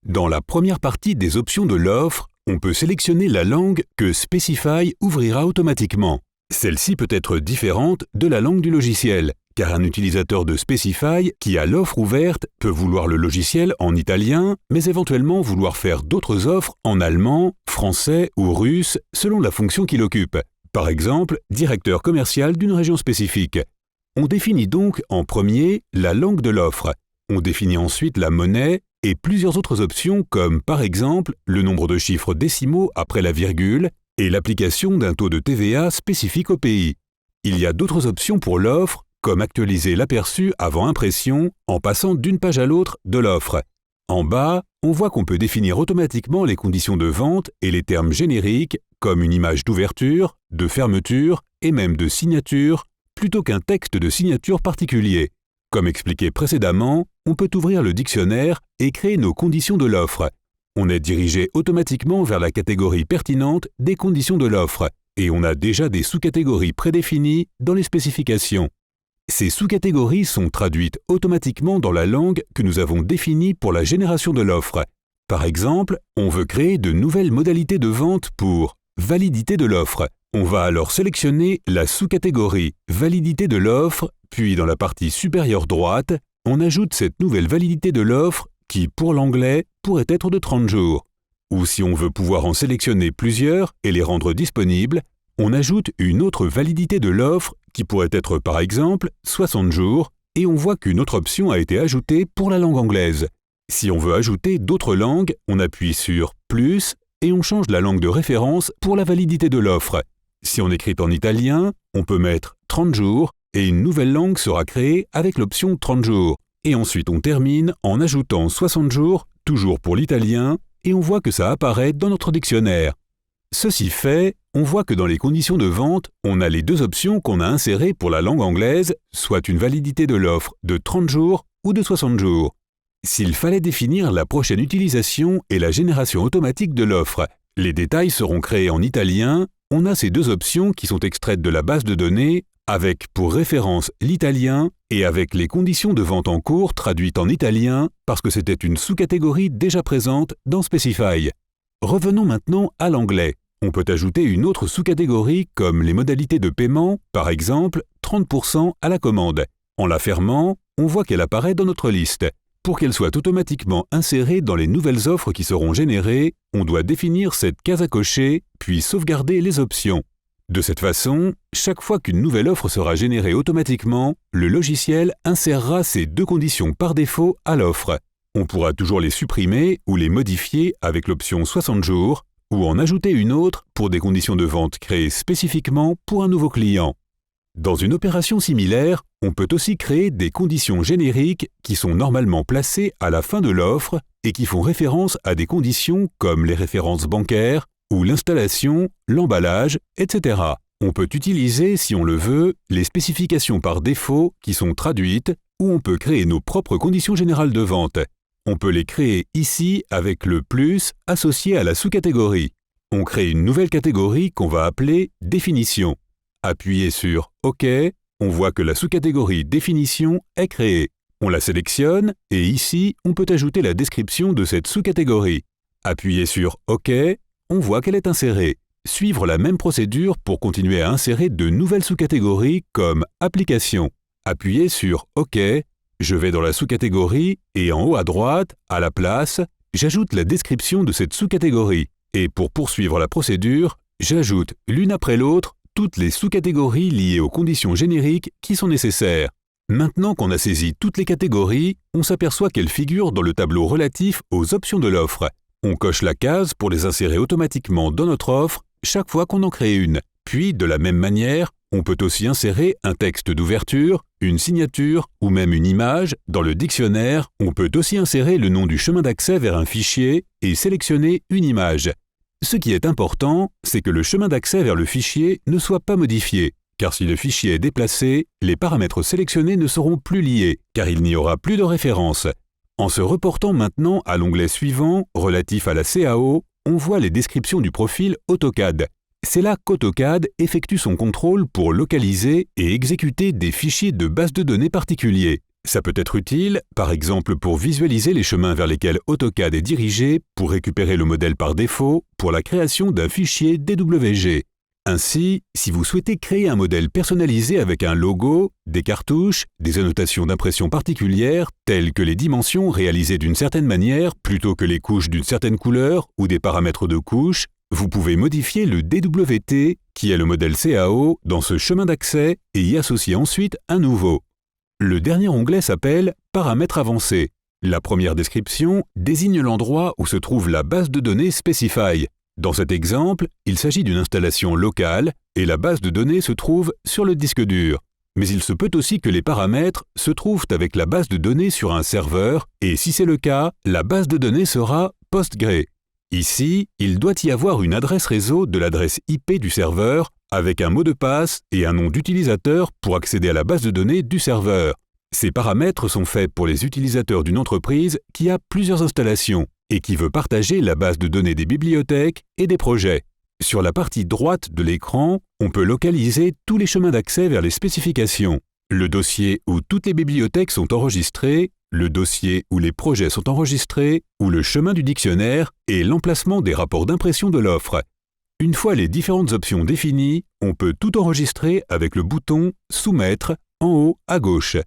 Dans la première partie des options de l'offre, on peut sélectionner la langue que Specify ouvrira automatiquement. Celle-ci peut être différente de la langue du logiciel, car un utilisateur de Specify qui a l'offre ouverte peut vouloir le logiciel en italien, mais éventuellement vouloir faire d'autres offres en allemand, français ou russe selon la fonction qu'il occupe. Par exemple, directeur commercial d'une région spécifique. On définit donc en premier la langue de l'offre. On définit ensuite la monnaie et plusieurs autres options comme par exemple le nombre de chiffres décimaux après la virgule et l'application d'un taux de TVA spécifique au pays. Il y a d'autres options pour l'offre, comme actualiser l'aperçu avant impression en passant d'une page à l'autre de l'offre. En bas, on voit qu'on peut définir automatiquement les conditions de vente et les termes génériques comme une image d'ouverture, de fermeture et même de signature, plutôt qu'un texte de signature particulier. Comme expliqué précédemment, on peut ouvrir le dictionnaire et créer nos conditions de l'offre. On est dirigé automatiquement vers la catégorie pertinente des conditions de l'offre et on a déjà des sous-catégories prédéfinies dans les spécifications. Ces sous-catégories sont traduites automatiquement dans la langue que nous avons définie pour la génération de l'offre. Par exemple, on veut créer de nouvelles modalités de vente pour validité de l'offre. On va alors sélectionner la sous-catégorie validité de l'offre, puis dans la partie supérieure droite, on ajoute cette nouvelle validité de l'offre qui, pour l'anglais, pourrait être de 30 jours. Ou si on veut pouvoir en sélectionner plusieurs et les rendre disponibles, on ajoute une autre validité de l'offre qui pourrait être par exemple 60 jours et on voit qu'une autre option a été ajoutée pour la langue anglaise. Si on veut ajouter d'autres langues, on appuie sur « Plus » et on change la langue de référence pour la validité de l'offre. Si on écrit en italien, on peut mettre 30 jours et une nouvelle langue sera créée avec l'option 30 jours. Et ensuite on termine en ajoutant 60 jours, toujours pour l'italien, et on voit que ça apparaît dans notre dictionnaire. Ceci fait, on voit que dans les conditions de vente, on a les deux options qu'on a insérées pour la langue anglaise, soit une validité de l'offre de 30 jours ou de 60 jours. S'il fallait définir la prochaine utilisation et la génération automatique de l'offre, les détails seront créés en italien. On a ces deux options qui sont extraites de la base de données, avec pour référence l'italien et avec les conditions de vente en cours traduites en italien parce que c'était une sous-catégorie déjà présente dans Specify. Revenons maintenant à l'anglais. On peut ajouter une autre sous-catégorie comme les modalités de paiement, par exemple 30% à la commande. En la fermant, on voit qu'elle apparaît dans notre liste. Pour qu'elle soit automatiquement insérée dans les nouvelles offres qui seront générées, on doit définir cette case à cocher, puis sauvegarder les options. De cette façon, chaque fois qu'une nouvelle offre sera générée automatiquement, le logiciel insérera ces deux conditions par défaut à l'offre. On pourra toujours les supprimer ou les modifier avec l'option 60 jours, ou en ajouter une autre pour des conditions de vente créées spécifiquement pour un nouveau client. Dans une opération similaire, on peut aussi créer des conditions génériques qui sont normalement placées à la fin de l'offre et qui font référence à des conditions comme les références bancaires ou l'installation, l'emballage, etc. On peut utiliser, si on le veut, les spécifications par défaut qui sont traduites ou on peut créer nos propres conditions générales de vente. On peut les créer ici avec le plus associé à la sous-catégorie. On crée une nouvelle catégorie qu'on va appeler « Définition ». Appuyez sur « OK », on voit que la sous-catégorie « Définition » est créée. On la sélectionne et ici, on peut ajouter la description de cette sous-catégorie. Appuyez sur « OK », on voit qu'elle est insérée. Suivre la même procédure pour continuer à insérer de nouvelles sous-catégories comme « Application ». Appuyez sur « OK ». Je vais dans la sous-catégorie et en haut à droite, à la place, j'ajoute la description de cette sous-catégorie. Et pour poursuivre la procédure, j'ajoute l'une après l'autre toutes les sous-catégories liées aux conditions génériques qui sont nécessaires. Maintenant qu'on a saisi toutes les catégories, on s'aperçoit qu'elles figurent dans le tableau relatif aux options de l'offre. On coche la case pour les insérer automatiquement dans notre offre chaque fois qu'on en crée une. Puis, de la même manière, on peut aussi insérer un texte d'ouverture, une signature ou même une image. Dans le dictionnaire, on peut aussi insérer le nom du chemin d'accès vers un fichier et sélectionner une image. Ce qui est important, c'est que le chemin d'accès vers le fichier ne soit pas modifié, car si le fichier est déplacé, les paramètres sélectionnés ne seront plus liés, car il n'y aura plus de référence. En se reportant maintenant à l'onglet suivant, relatif à la CAO, on voit les descriptions du profil AutoCAD. C'est là qu'AutoCAD effectue son contrôle pour localiser et exécuter des fichiers de base de données particuliers. Ça peut être utile, par exemple pour visualiser les chemins vers lesquels AutoCAD est dirigé pour récupérer le modèle par défaut pour la création d'un fichier DWG. Ainsi, si vous souhaitez créer un modèle personnalisé avec un logo, des cartouches, des annotations d'impression particulières telles que les dimensions réalisées d'une certaine manière plutôt que les couches d'une certaine couleur ou des paramètres de couche, vous pouvez modifier le DWT, qui est le modèle CAO, dans ce chemin d'accès et y associer ensuite un nouveau. Le dernier onglet s'appelle « Paramètres avancés ». La première description désigne l'endroit où se trouve la base de données Specify. Dans cet exemple, il s'agit d'une installation locale et la base de données se trouve sur le disque dur. Mais il se peut aussi que les paramètres se trouvent avec la base de données sur un serveur et si c'est le cas, la base de données sera Postgre. Ici, il doit y avoir une adresse réseau de l'adresse IP du serveur avec un mot de passe et un nom d'utilisateur pour accéder à la base de données du serveur. Ces paramètres sont faits pour les utilisateurs d'une entreprise qui a plusieurs installations et qui veut partager la base de données des bibliothèques et des projets. Sur la partie droite de l'écran, on peut localiser tous les chemins d'accès vers les spécifications. Le dossier où toutes les bibliothèques sont enregistrées, le dossier où les projets sont enregistrés, ou le chemin du dictionnaire et l'emplacement des rapports d'impression de l'offre. Une fois les différentes options définies, on peut tout enregistrer avec le bouton « Soumettre » en haut à gauche.